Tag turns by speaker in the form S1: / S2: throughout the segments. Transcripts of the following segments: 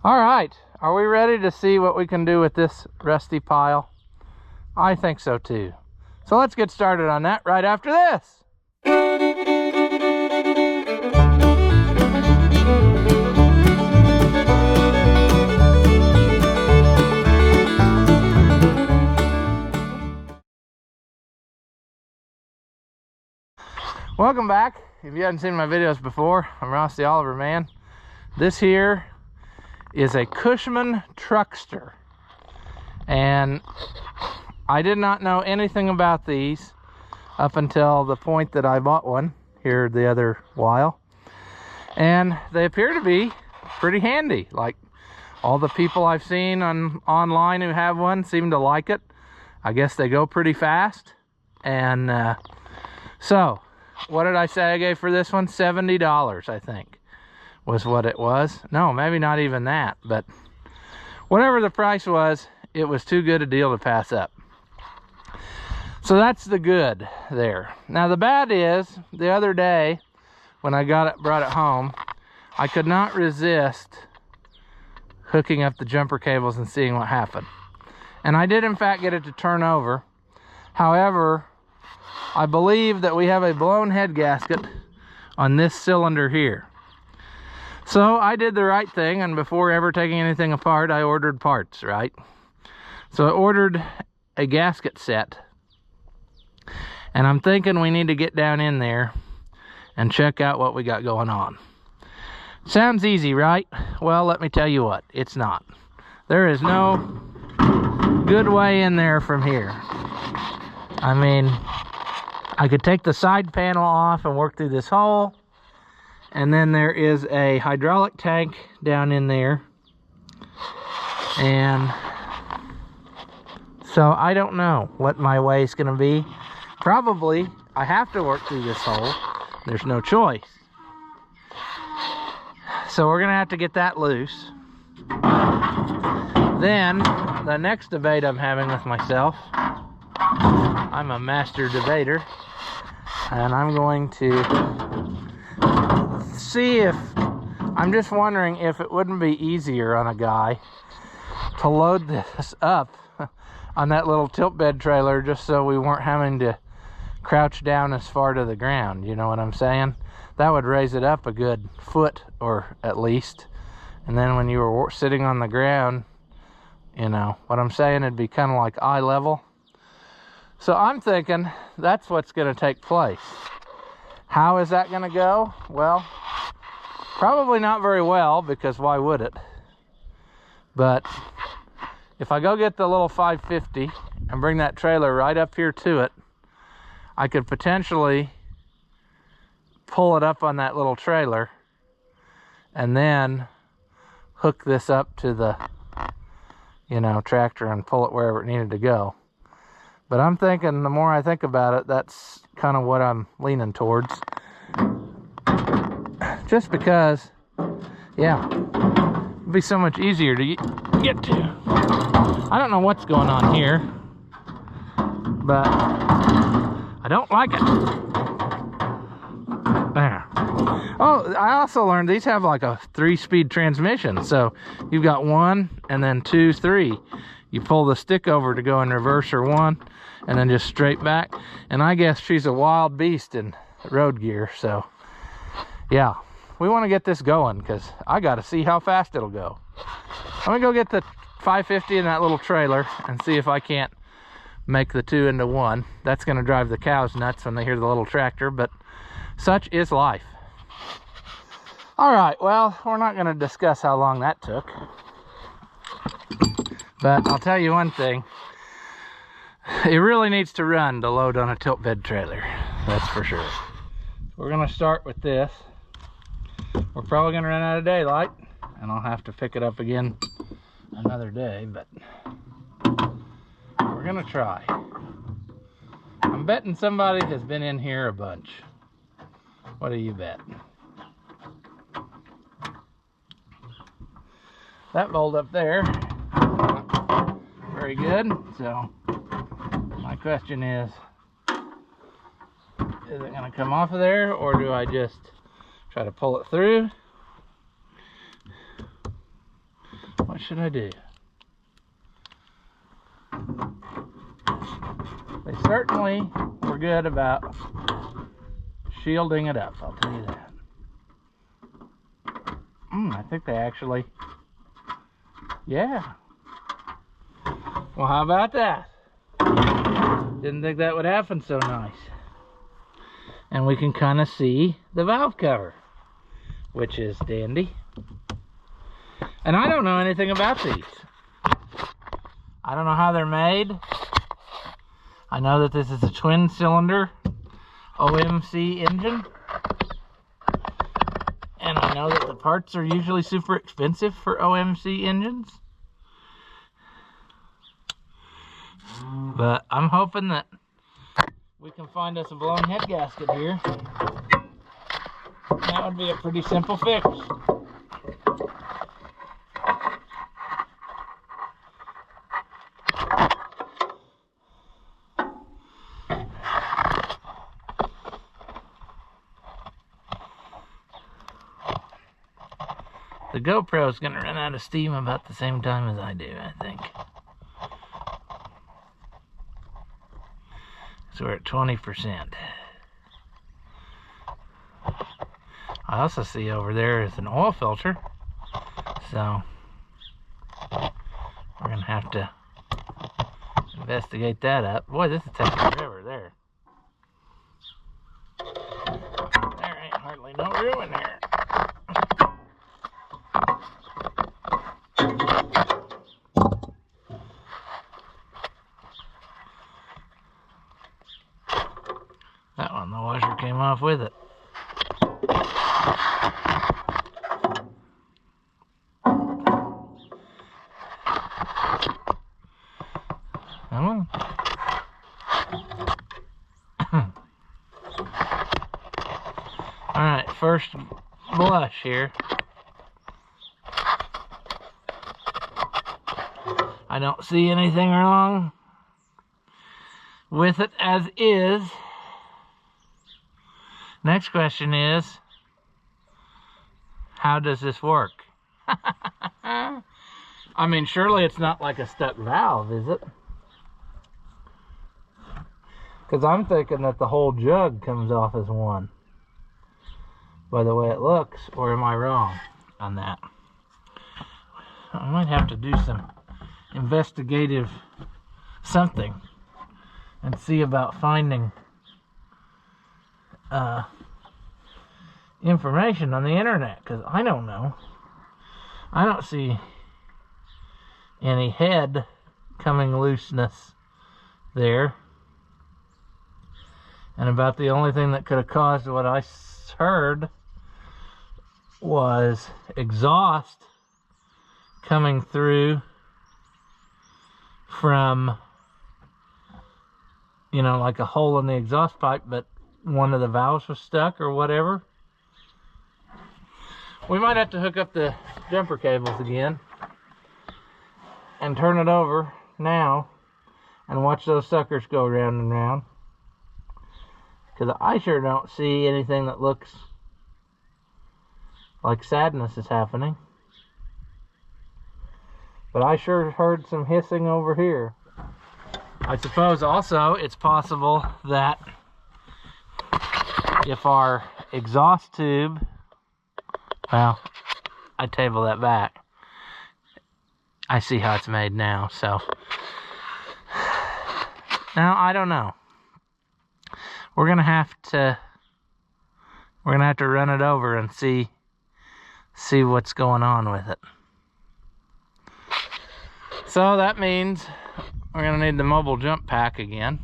S1: All right, are we ready to see what we can do with this rusty pile? I think so too. So let's get started on that right after this. Welcome back. If you haven't seen my videos before, I'm Ross the Oliver Man. This here is a Cushman Truckster. And I did not know anything about these up until the point that I bought one here the other while. And they appear to be pretty handy. Like all the people I've seen online who have one seem to like it. I guess they go pretty fast. And so, what did I say I gave for this one? $70, I think, was what it was. No, maybe not even that, but whatever the price was, it was too good a deal to pass up. So that's the good there. Now the bad is, the other day when I brought it home, I could not resist hooking up the jumper cables and seeing what happened. And I did in fact get it to turn over. However, I believe that we have a blown head gasket on this cylinder here. So I did the right thing, and before ever taking anything apart, I ordered parts, right? So I ordered a gasket set, and I'm thinking we need to get down in there and check out what we got going on. Sounds easy, right? Well, let me tell you what, it's not. There is no good way in there from here. I mean, I could take the side panel off and work through this hole, and then there is a hydraulic tank down in there, and so I don't know what my way is going to be. Probably I have to work through this hole. There's no choice. So we're going to have to get that loose. Then the next debate I'm having with myself, I'm a master debater, and I'm going to see if, I'm just wondering if it wouldn't be easier on a guy to load this up on that little tilt bed trailer, just so we weren't having to crouch down as far to the ground. You know what I'm saying? That would raise it up a good foot, or at least. And then when you were sitting on the ground, you know what I'm saying, it'd be kind of like eye level. So I'm thinking that's what's going to take place. How is that going to go? Well, probably not very well, because why would it? But if I go get the little 550 and bring that trailer right up here to it, I could potentially pull it up on that little trailer and then hook this up to the, you know, tractor and pull it wherever it needed to go. But I'm thinking, the more I think about it, that's kind of what I'm leaning towards. Just because, yeah, it'd be so much easier to get to. I don't know what's going on here, but I don't like it. There. Oh, I also learned these have like a 3-speed transmission. So you've got 1 and then 2, 3. You pull the stick over to go in reverse or 1, and then just straight back. And I guess she's a wild beast in road gear. So yeah, we want to get this going, because I got to see how fast it'll go. I'm gonna go get the 550 in that little trailer and see if I can't make the 2 into 1. That's gonna drive the cows nuts when they hear the little tractor, but such is life. All right, well, we're not gonna discuss how long that took, but I'll tell you one thing. It really needs to run to load on a tilt bed trailer, that's for sure. We're gonna start with this. We're probably gonna run out of daylight, and I'll have to pick it up again another day, but we're gonna try. I'm betting somebody has been in here a bunch. What do you bet? That bolt up there, very good. So my question is it gonna come off of there, or do I just try to pull it through? what should I do? They certainly were good about shielding it up, I'll tell you that. I think they actually, yeah. Well, how about that? Didn't think that would happen so nice. And we can kind of see the valve cover, which is dandy. And I don't know anything about these. I don't know how they're made. I know that this is a twin cylinder OMC engine. And I know that the parts are usually super expensive for OMC engines. But I'm hoping that we can find us a blown head gasket here. That would be a pretty simple fix. The GoPro is going to run out of steam about the same time as I do, I think. So we're at 20%. I also see over there is an oil filter. So we're going to have to investigate that up. Boy, this is taking forever there. There ain't hardly no room in there. That one, the washer came off with it. Come on. Alright, first blush here. I don't see anything wrong with it as is. Next question is, how does this work? I mean, surely it's not like a stuck valve, is it? Because I'm thinking that the whole jug comes off as one, by the way it looks, or am I wrong on that? I might have to do some investigative something and see about finding information on the internet, because I don't know. I don't see any head coming looseness there. And about the only thing that could have caused what I heard was exhaust coming through from, you know, like a hole in the exhaust pipe, but one of the valves was stuck or whatever. We might have to hook up the jumper cables again and turn it over now and watch those suckers go round and round, because I sure don't see anything that looks like sadness is happening. But I sure heard some hissing over here. I suppose also it's possible that if our exhaust tube, well, I table that back. I see how it's made now, so. Now, I don't know. We're gonna have to run it over and see what's going on with it. So that means we're gonna need the mobile jump pack again,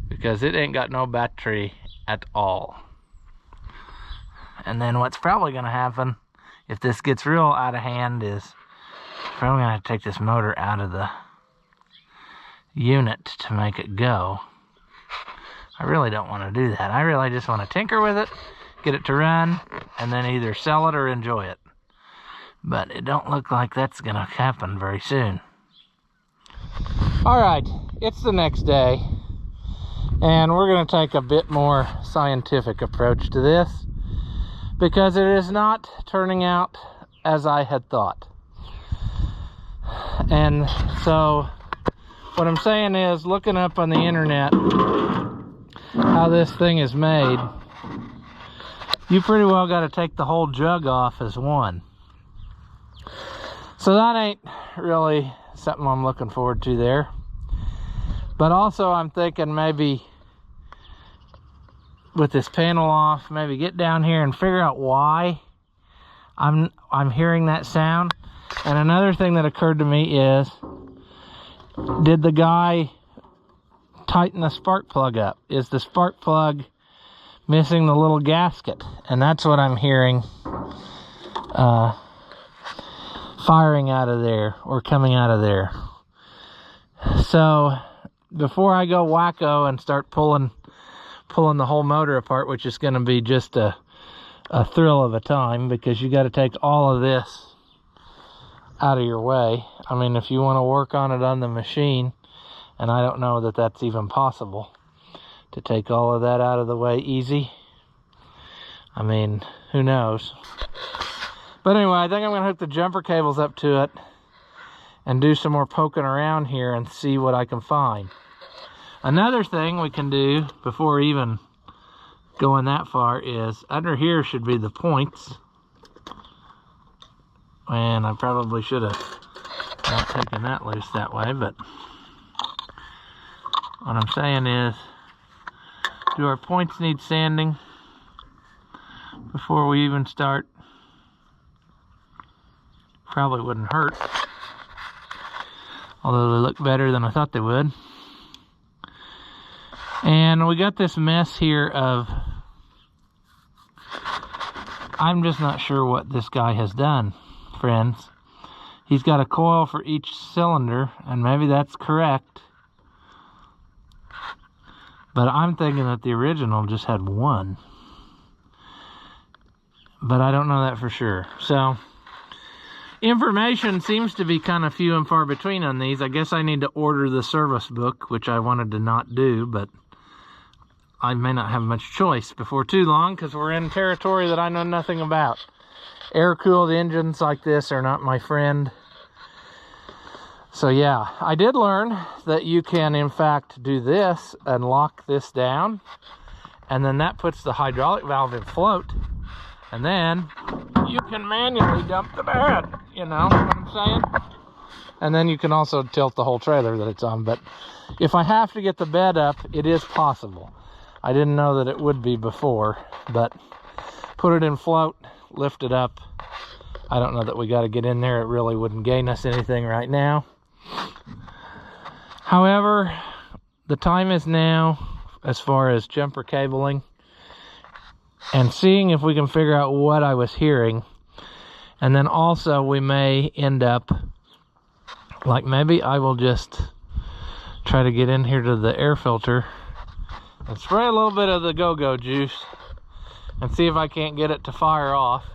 S1: because it ain't got no battery at all. And then what's probably gonna happen if this gets real out of hand is probably gonna have to take this motor out of the unit to make it go. I really don't want to do that. I really just want to tinker with it, get it to run, and then either sell it or enjoy it. But it don't look like that's gonna happen very soon. Alright, it's the next day, and we're gonna take a bit more scientific approach to this, because it is not turning out as I had thought. And so what I'm saying is, looking up on the internet how this thing is made, you pretty well got to take the whole jug off as one. So that ain't really something I'm looking forward to there. But also I'm thinking maybe with this panel off, maybe get down here and figure out why I'm hearing that sound. And another thing that occurred to me is, did the guy tighten the spark plug up? Is the spark plug missing the little gasket? And that's what I'm hearing firing out of there, or coming out of there. So before I go wacko and start pulling the whole motor apart, which is going to be just a thrill of a time, because you got to take all of this out of your way. I mean, if you want to work on it on the machine, and I don't know that that's even possible to take all of that out of the way easy. I mean, who knows? But anyway, I think I'm going to hook the jumper cables up to it and do some more poking around here and see what I can find. Another thing we can do before even going that far is, under here should be the points. And I probably should have not taken that loose that way, but what I'm saying is, do our points need sanding before we even start? Probably wouldn't hurt, although they look better than I thought they would. And we got this mess here of, I'm just not sure what this guy has done, friends. He's got a coil for each cylinder, and maybe that's correct, but I'm thinking that the original just had one, but I don't know that for sure. So information seems to be kind of few and far between on these. I guess I need to order the service book, which I wanted to not do, but I may not have much choice before too long, because we're in territory that I know nothing about. Air-cooled engines like this are not my friend. So yeah, I did learn that you can in fact do this and lock this down, and then that puts the hydraulic valve in float, and then you can manually dump the bed, you know what I'm saying? And then you can also tilt the whole trailer that it's on. But if I have to get the bed up, it is possible. I didn't know that it would be before, but put it in float, lift it up. I don't know that we got to get in there. It really wouldn't gain us anything right now. However, the time is now as far as jumper cabling and seeing if we can figure out what I was hearing. And then also we may end up, like, maybe I will just try to get in here to the air filter and spray a little bit of the go-go juice and see if I can't get it to fire off.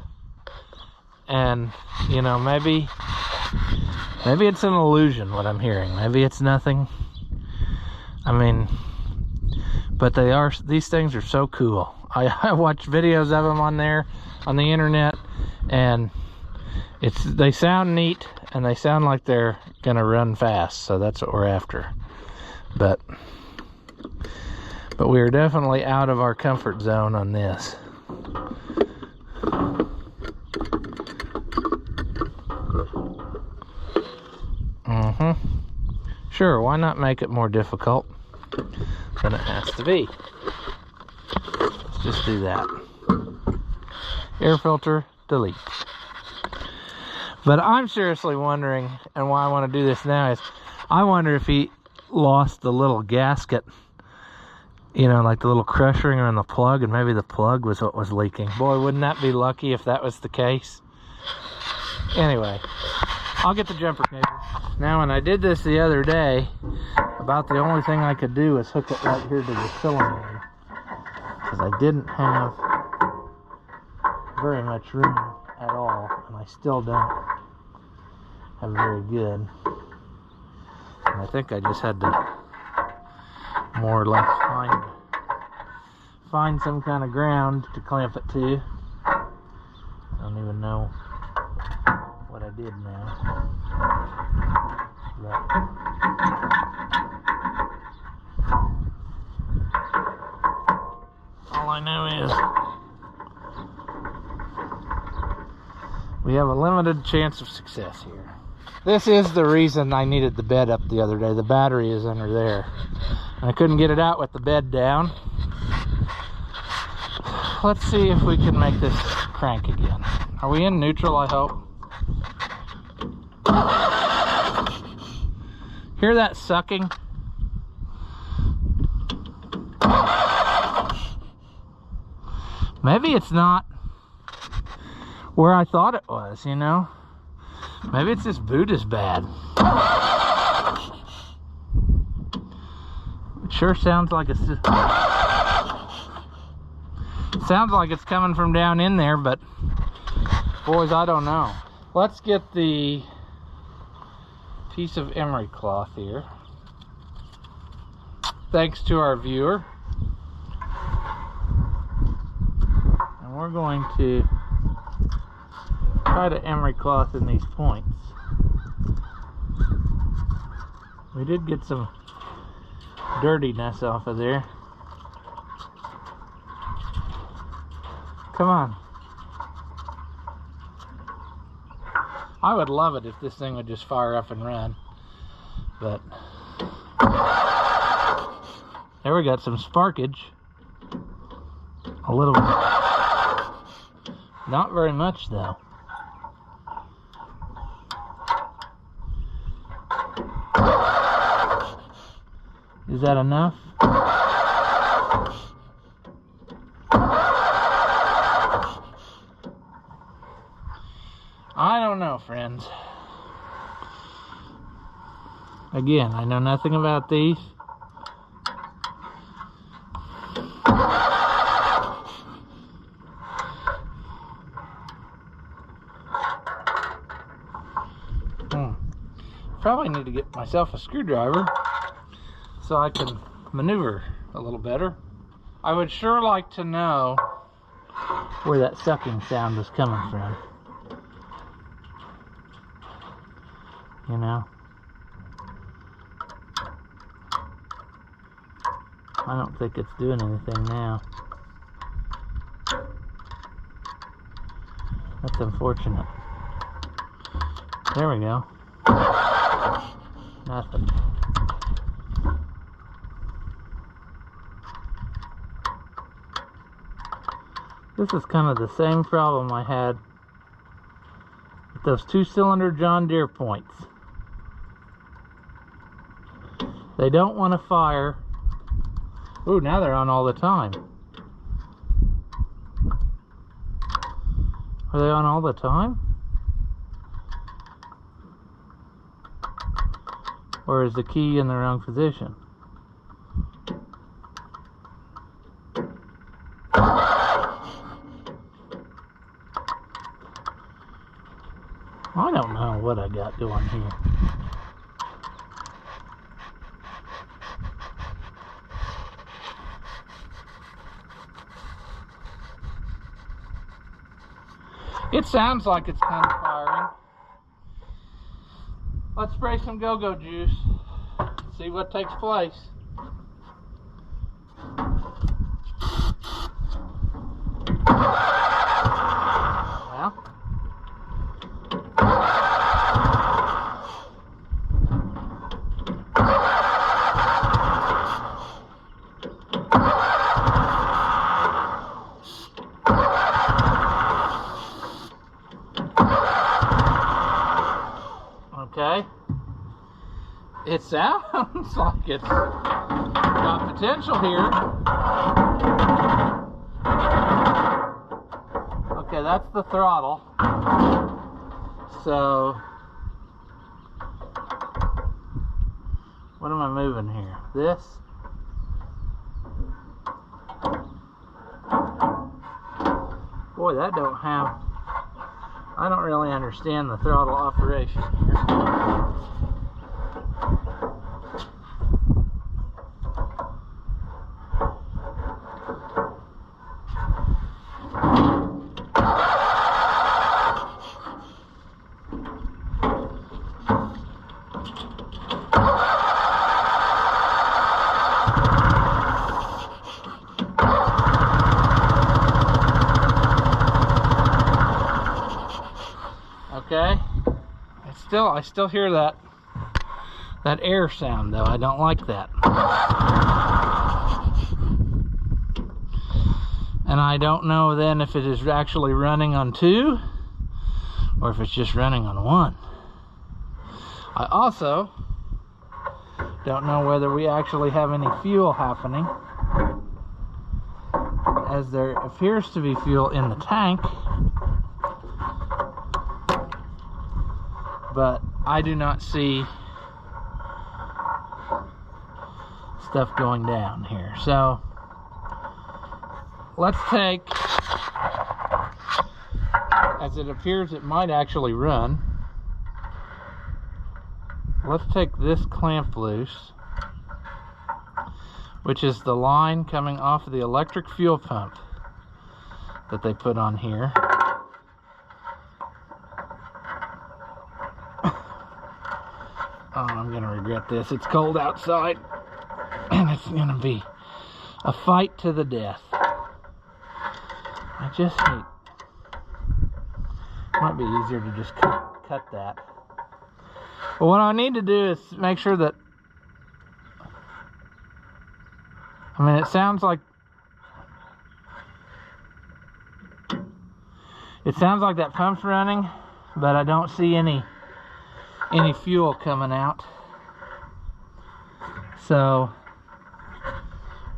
S1: And, you know, maybe it's an illusion what I'm hearing. Maybe it's nothing. I mean, but these things are so cool. I watch videos of them on there, on the internet, and they sound neat, and they sound like they're gonna run fast, so that's what we're after. But we are definitely out of our comfort zone on this. Sure, why not make it more difficult than it has to be? Let's just do that. Air filter, delete. But I'm seriously wondering, and why I want to do this now is, I wonder if he lost the little gasket, you know, like the little crush ringer in the plug, and maybe the plug was what was leaking. Boy, wouldn't that be lucky if that was the case? Anyway, I'll get the jumper cable. Now, when I did this the other day, about the only thing I could do was hook it right here to the cylinder, because I didn't have very much room at all, and I still don't have very good. And I think I just had to more or less find some kind of ground to clamp it to. I don't even know what I did good now. But all I know is we have a limited chance of success here. This is the reason I needed the bed up the other day. The battery is under there. And I couldn't get it out with the bed down. Let's see if we can make this crank again. Are we in neutral, I hope? Hear that sucking? Maybe it's not where I thought it was, you know? Maybe it's this boot is bad. It sure sounds like it's coming from down in there, but boys, I don't know. Let's get the piece of emery cloth here. Thanks to our viewer. And we're going to try to emery cloth in these points. We did get some dirtiness off of there. Come on. I would love it if this thing would just fire up and run, but there we got some sparkage. A little bit. Not very much though. Is that enough? I don't know, friends. Again, I know nothing about these. Probably need to get myself a screwdriver so I can maneuver a little better. I would sure like to know where that sucking sound is coming from. You know? I don't think it's doing anything now. That's unfortunate. There we go. Nothing. This is kind of the same problem I had with those 2-cylinder John Deere points. They don't want to fire. Ooh, now they're on all the time. Are they on all the time? Or is the key in the wrong position? I don't know what I got going here. It sounds like it's kind of firing. Let's spray some go-go juice. See what takes place. Well. Okay. It sounds like it's got potential here. Okay, that's the throttle. So, what am I moving here? This? Boy, that don't have... I don't really understand the throttle operation here. I still hear that air sound though. I don't like that. And I don't know then if it is actually running on 2 or if it's just running on 1. I also don't know whether we actually have any fuel happening, as there appears to be fuel in the tank, but I do not see stuff going down here. So let's take, as it appears it might actually run, let's take this clamp loose, which is the line coming off of the electric fuel pump that they put on here. Oh, I'm gonna regret this. It's cold outside and it's gonna be a fight to the death. I just hate, might be easier to just cut that. But what I need to do is make sure that, I mean, it sounds like that pump's running, but I don't see any fuel coming out. So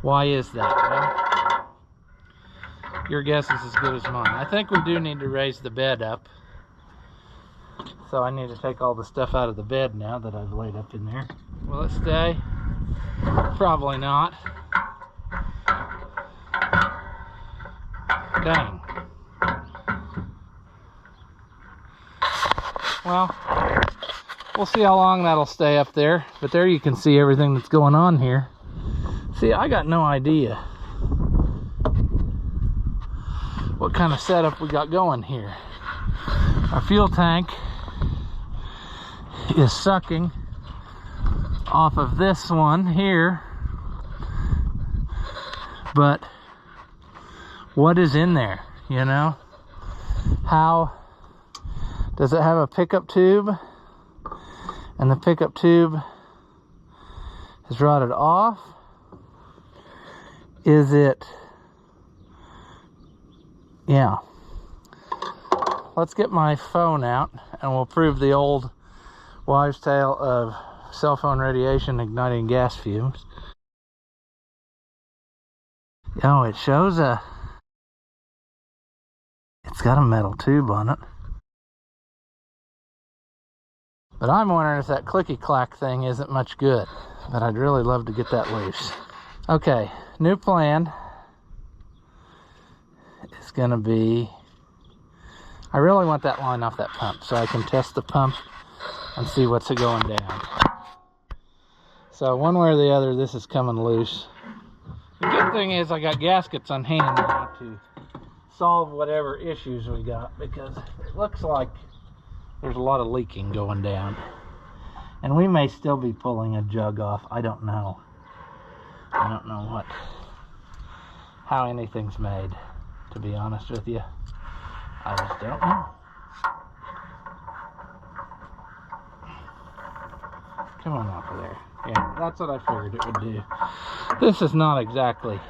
S1: why is that? Well, your guess is as good as mine. I think we do need to raise the bed up. So I need to take all the stuff out of the bed now that I've laid up in there. Will it stay? Probably not. Dang. Well, we'll see how long that'll stay up there. But there you can see everything that's going on here. See, I got no idea what kind of setup we got going here. Our fuel tank is sucking off of this one here, but what is in there, you know? How does it have a pickup tube, and the pickup tube is rotted off? Is it, yeah. Let's get my phone out and we'll prove the old wives' tale of cell phone radiation igniting gas fumes. Oh, it shows it's got a metal tube on it. But I'm wondering if that clicky clack thing isn't much good. But I'd really love to get that loose. Okay, new plan is gonna be, I really want that line off that pump so I can test the pump and see what's going down. So one way or the other, this is coming loose. The good thing is I got gaskets on hand now to solve whatever issues we got, because it looks like there's a lot of leaking going down. And we may still be pulling a jug off. I don't know. I don't know how anything's made, to be honest with you. I just don't know. Come on off of there. Yeah, that's what I figured it would do. This is not exactly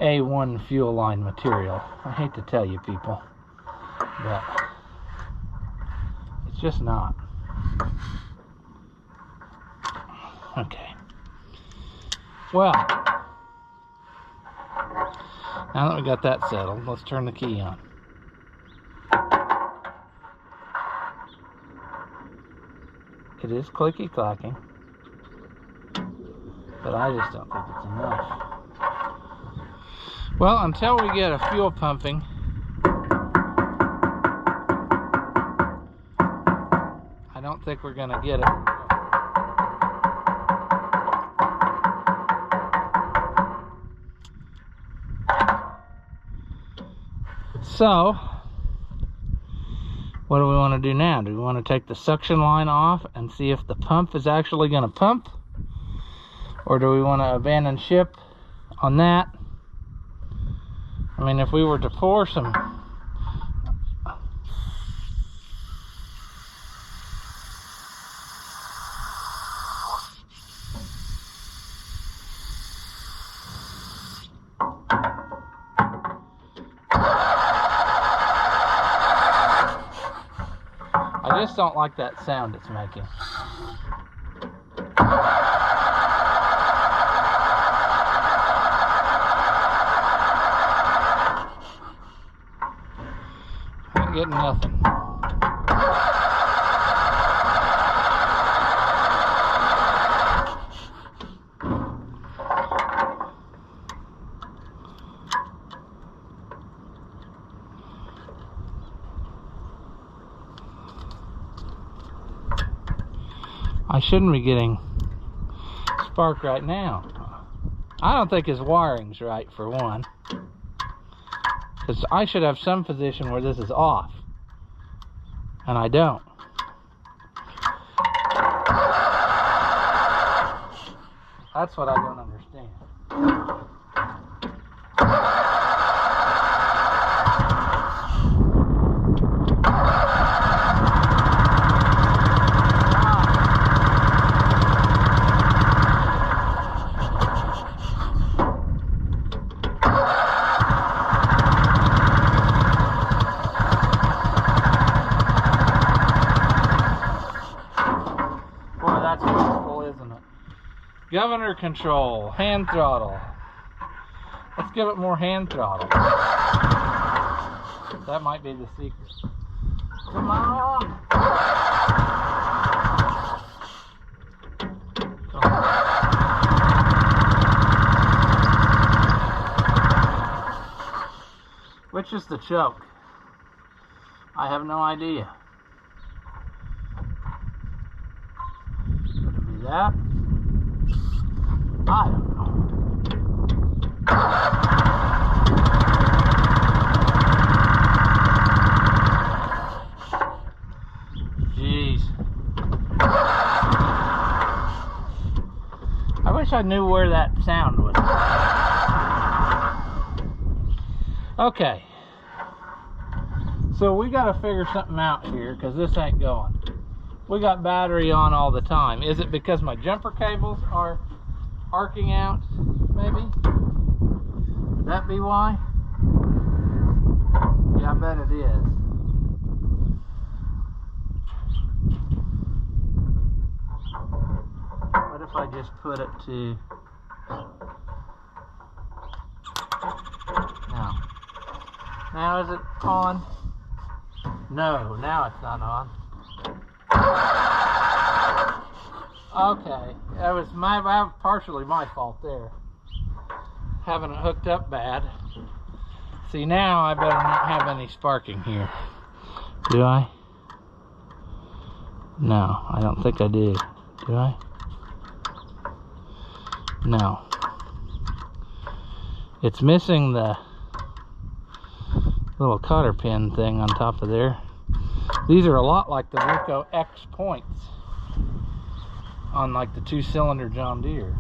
S1: A1 fuel line material. I hate to tell you people, but it's just not. Okay. Well, now that we got that settled, let's turn the key on. It is clicky clacking, but I just don't think it's enough. Well, until we get a fuel pumping, I don't think we're gonna get it. So, what do we want to do now? Do we want to take the suction line off and see if the pump is actually going to pump? Or do we want to abandon ship on that? I mean, if we were to pour some I just don't like that sound it's making. Not getting nothing. I shouldn't be getting spark right now. I don't think his wiring's right, for one. Because I should have some position where this is off. And I don't. That's what I don't understand. Governor control, hand throttle. Let's give it more hand throttle. That might be the secret. Come on! Which is the choke? I have no idea. Could it be that? I don't know. Jeez. I wish I knew where that sound was. Okay. So we got to figure something out here, because this ain't going. We got battery on all the time. Is it because my jumper cables are arcing out, maybe? Would that be why? Yeah, I bet it is. What if I just put it to... Now is it on? No, now it's not on. Okay, that was partially my fault there. Having it hooked up bad. See, now I better not have any sparking here. Do I? No, I don't think I do. Do I? No. It's missing the little cotter pin thing on top of there. These are a lot like the Rico X points on like the 2-cylinder John Deere,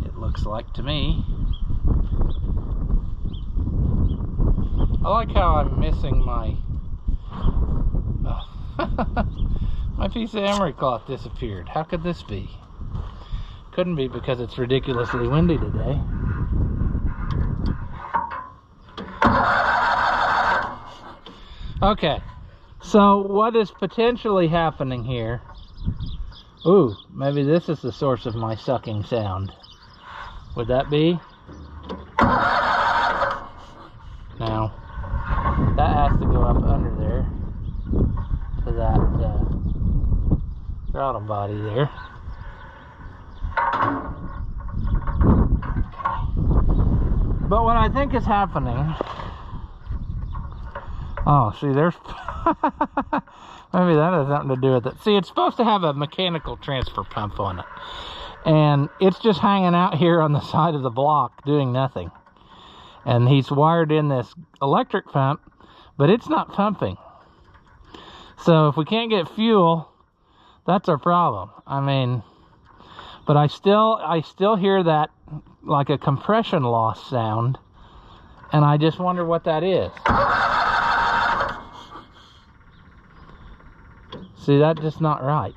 S1: it looks like to me. I like how I'm missing my my piece of emery cloth disappeared. How could this be? Couldn't be because it's ridiculously windy today. Okay, so what is potentially happening here? Ooh, maybe this is the source of my sucking sound. Would that be? Now, that has to go up under there to that throttle body there. But what I think is happening... Oh, see, there's... Maybe that has something to do with it. See, it's supposed to have a mechanical transfer pump on it. And it's just hanging out here on the side of the block doing nothing. And he's wired in this electric pump, but it's not pumping. So if we can't get fuel, that's our problem. I mean, but I still hear that like a compression loss sound. And I just wonder what that is. See, that's just not right.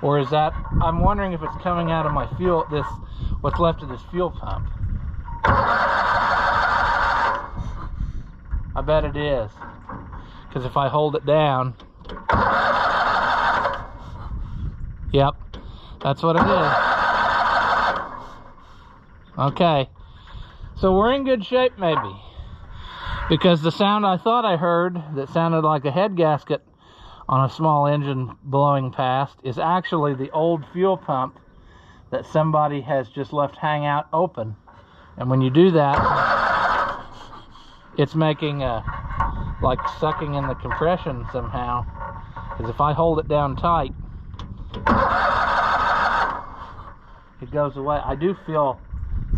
S1: Or is that, I'm wondering if it's coming out of my fuel, what's left of this fuel pump. I bet it is. Because if I hold it down, yep, that's what it is. Okay, so we're in good shape maybe. Because the sound I thought I heard that sounded like a head gasket on a small engine blowing past is actually the old fuel pump that somebody has just left hang out open. And when you do that, it's making a, like sucking in the compression somehow. Because if I hold it down tight, it goes away. I do feel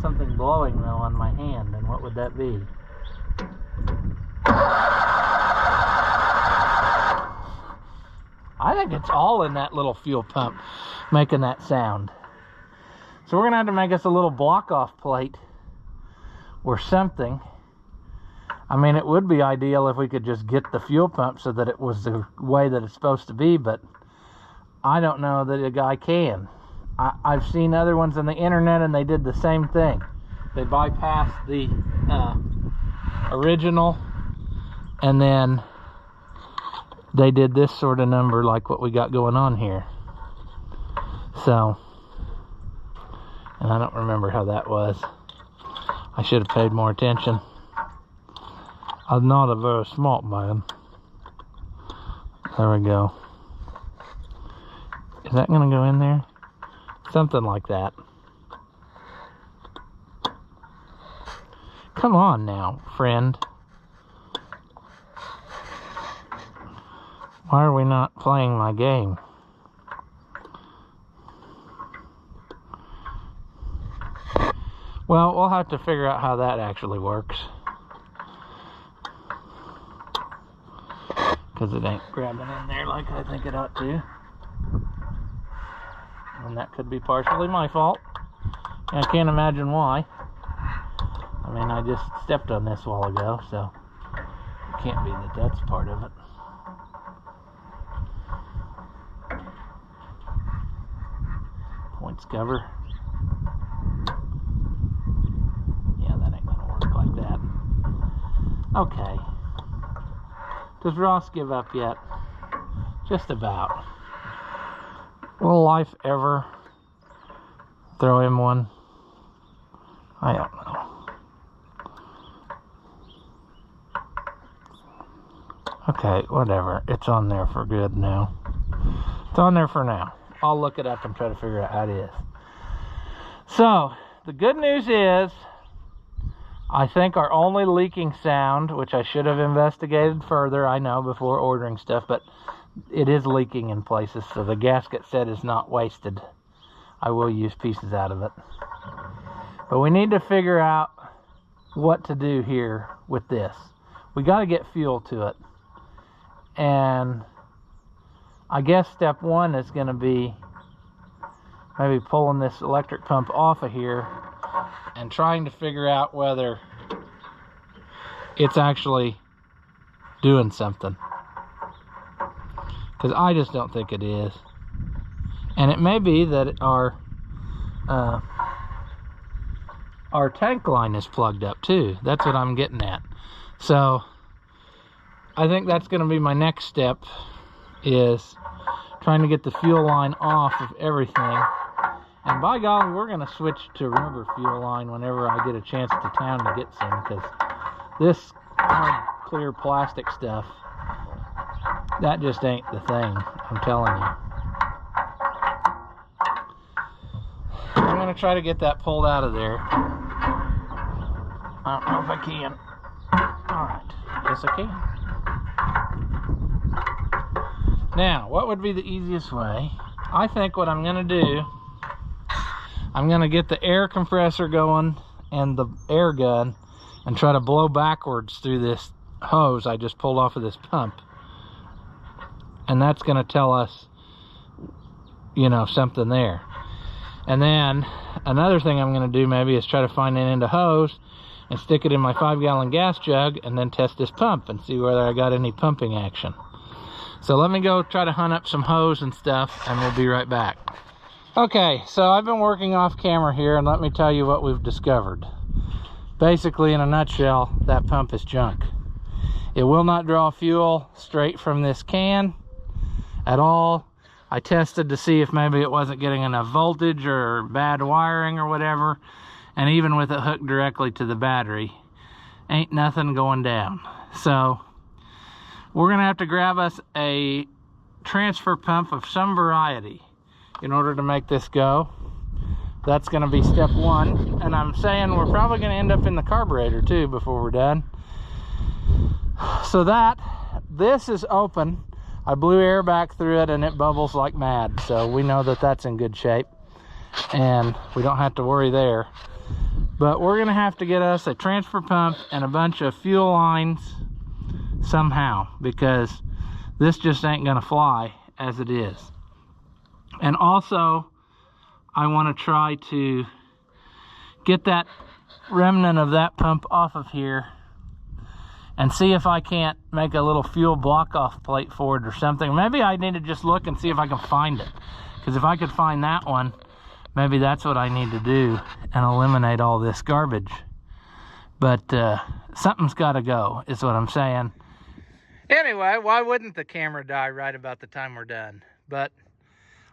S1: something blowing though on my hand, and what would that be? I think it's all in that little fuel pump making that sound. So we're gonna have to make us a little block off plate or something. I mean, it would be ideal if we could just get the fuel pump so that it was the way that it's supposed to be, but I don't know that a guy can. I've seen other ones on the internet and they did the same thing. They bypassed the original, and then they did this sort of number like what we got going on here. So, and I don't remember how that was. I should have paid more attention. I'm not a very smart man. There we go. Is that gonna go in there? Something like that. Come on now, friend. Why are we not playing my game? Well, we'll have to figure out how that actually works. Because it ain't grabbing in there like I think it ought to. And that could be partially my fault. And I can't imagine why. I mean, I just stepped on this a while ago, so it can't be that that's part of it. Points cover. Yeah, that ain't gonna work like that. Okay. Does Ross give up yet? Just about. Will life ever throw him one? I don't know. Okay, whatever. It's on there for good now. It's on there for now. I'll look it up and try to figure out how it is. So, the good news is, I think our only leaking sound, which I should have investigated further, I know, before ordering stuff, but it is leaking in places, so the gasket set is not wasted. I will use pieces out of it. But we need to figure out what to do here with this. We got to get fuel to it. And I guess step one is going to be maybe pulling this electric pump off of here and trying to figure out whether it's actually doing something. Because I just don't think it is. And it may be that our tank line is plugged up too. That's what I'm getting at. So I think that's going to be my next step, is trying to get the fuel line off of everything. And by golly, we're going to switch to rubber fuel line whenever I get a chance to town to get some, because this hard, clear plastic stuff, that just ain't the thing, I'm telling you. I'm going to try to get that pulled out of there. I don't know if I can. Alright, yes I can. Now, what would be the easiest way? I think what I'm going to do, I'm going to get the air compressor going and the air gun and try to blow backwards through this hose I just pulled off of this pump. And that's going to tell us, you know, something there. And then another thing I'm going to do maybe is try to find an end of hose and stick it in my 5-gallon gas jug and then test this pump and see whether I got any pumping action. So let me go try to hunt up some hose and stuff, and we'll be right back. Okay, so I've been working off camera here, and let me tell you what we've discovered. Basically, in a nutshell, that pump is junk. It will not draw fuel straight from this can at all. I tested to see if maybe it wasn't getting enough voltage or bad wiring or whatever. And even with it hooked directly to the battery, ain't nothing going down. So we're gonna have to grab us a transfer pump of some variety in order to make this go. That's gonna be step one. And I'm saying we're probably gonna end up in the carburetor too before we're done. So this is open. I blew air back through it and it bubbles like mad. So we know that that's in good shape and we don't have to worry there. But we're gonna have to get us a transfer pump and a bunch of fuel lines somehow, because this just ain't gonna fly as it is. And also, I wanna try to get that remnant of that pump off of here and see if I can't make a little fuel block-off plate for it or something. Maybe I need to just look and see if I can find it. Because if I could find that one, maybe that's what I need to do and eliminate all this garbage. But something's gotta go, is what I'm saying. Anyway, why wouldn't the camera die right about the time we're done? But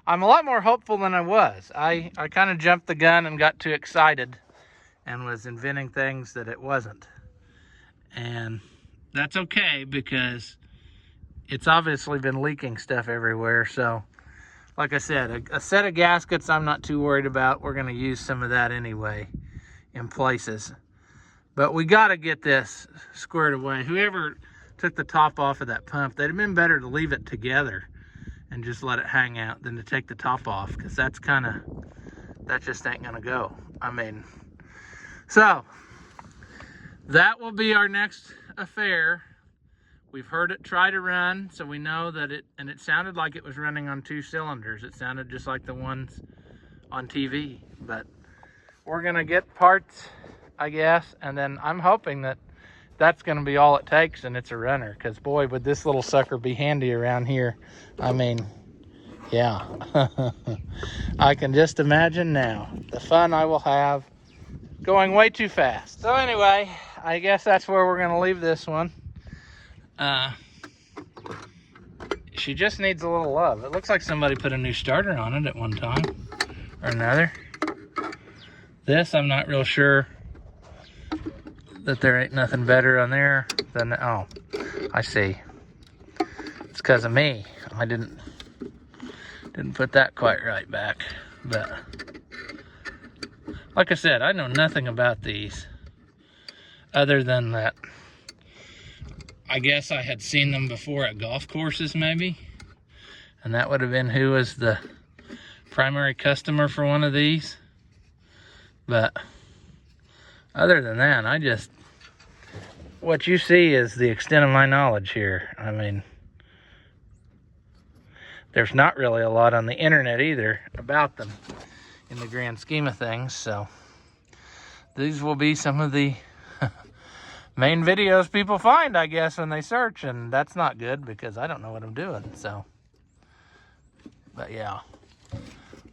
S1: I'm a lot more hopeful than I was. I kind of jumped the gun and got too excited and was inventing things that it wasn't. And that's okay, because it's obviously been leaking stuff everywhere. So like I said, a set of gaskets I'm not too worried about. We're going to use some of that anyway in places. But we got to get this squared away. Whoever took the top off of that pump, they'd have been better to leave it together and just let it hang out than to take the top off, because that just ain't going to go. I mean, so that will be our next affair. We've heard it try to run, so we know that it sounded like it was running on 2 cylinders. It sounded just like the ones on TV. But we're gonna get parts, I guess, and then I'm hoping that that's gonna be all it takes and it's a runner, because boy, would this little sucker be handy around here. I mean, yeah. I can just imagine now the fun I will have going way too fast. So anyway, I guess that's where we're gonna leave this one. She just needs a little love. It looks like somebody put a new starter on it at one time or another. This, I'm not real sure that there ain't nothing better on there than, oh, I see. It's because of me. I didn't put that quite right back. But like I said, I know nothing about these other than that I guess I had seen them before at golf courses maybe, and that would have been who was the primary customer for one of these. But other than that, what you see is the extent of my knowledge here. I mean, there's not really a lot on the internet either about them in the grand scheme of things, so these will be some of the main videos people find, I guess, when they search, and that's not good because I don't know what I'm doing. So, but yeah,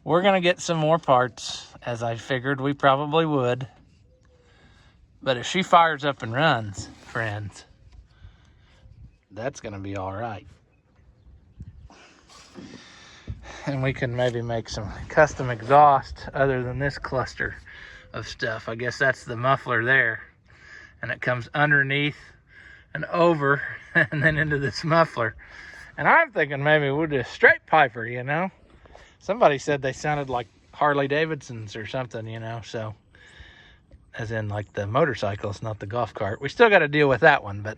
S1: we're gonna get some more parts, as I figured we probably would. But if she fires up and runs, friends, that's gonna be all right. And we can maybe make some custom exhaust other than this cluster of stuff. I guess that's the muffler there. And it comes underneath and over and then into this muffler. And I'm thinking maybe we'll do a straight piper, you know. Somebody said they sounded like Harley Davidsons or something, you know, so as in like the motorcycles, not the golf cart. We still got to deal with that one, but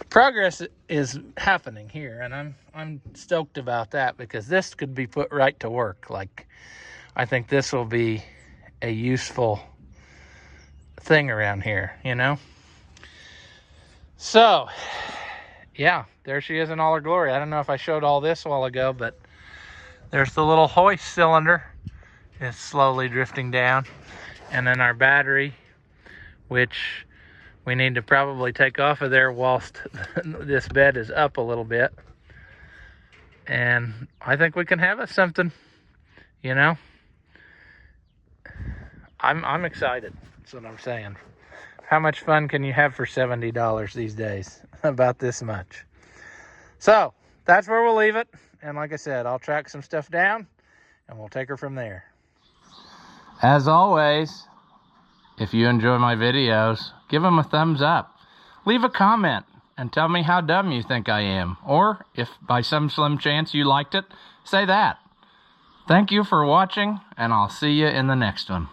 S1: progress is happening here, and I'm stoked about that, because this could be put right to work. Like, I think this will be a useful thing around here, you know. So yeah, there she is in all her glory. I don't know if I showed all this a while ago, but there's the little hoist cylinder. It's slowly drifting down, and then our battery, which we need to probably take off of there whilst this bed is up a little bit. And I think we can have us something, you know. I'm excited. That's what I'm saying. How much fun can you have for $70 these days? about this much. So that's where we'll leave it. And like I said, I'll track some stuff down and we'll take her from there. As always, if you enjoy my videos, give them a thumbs up. Leave a comment and tell me how dumb you think I am. Or if by some slim chance you liked it, say that. Thank you for watching, and I'll see you in the next one.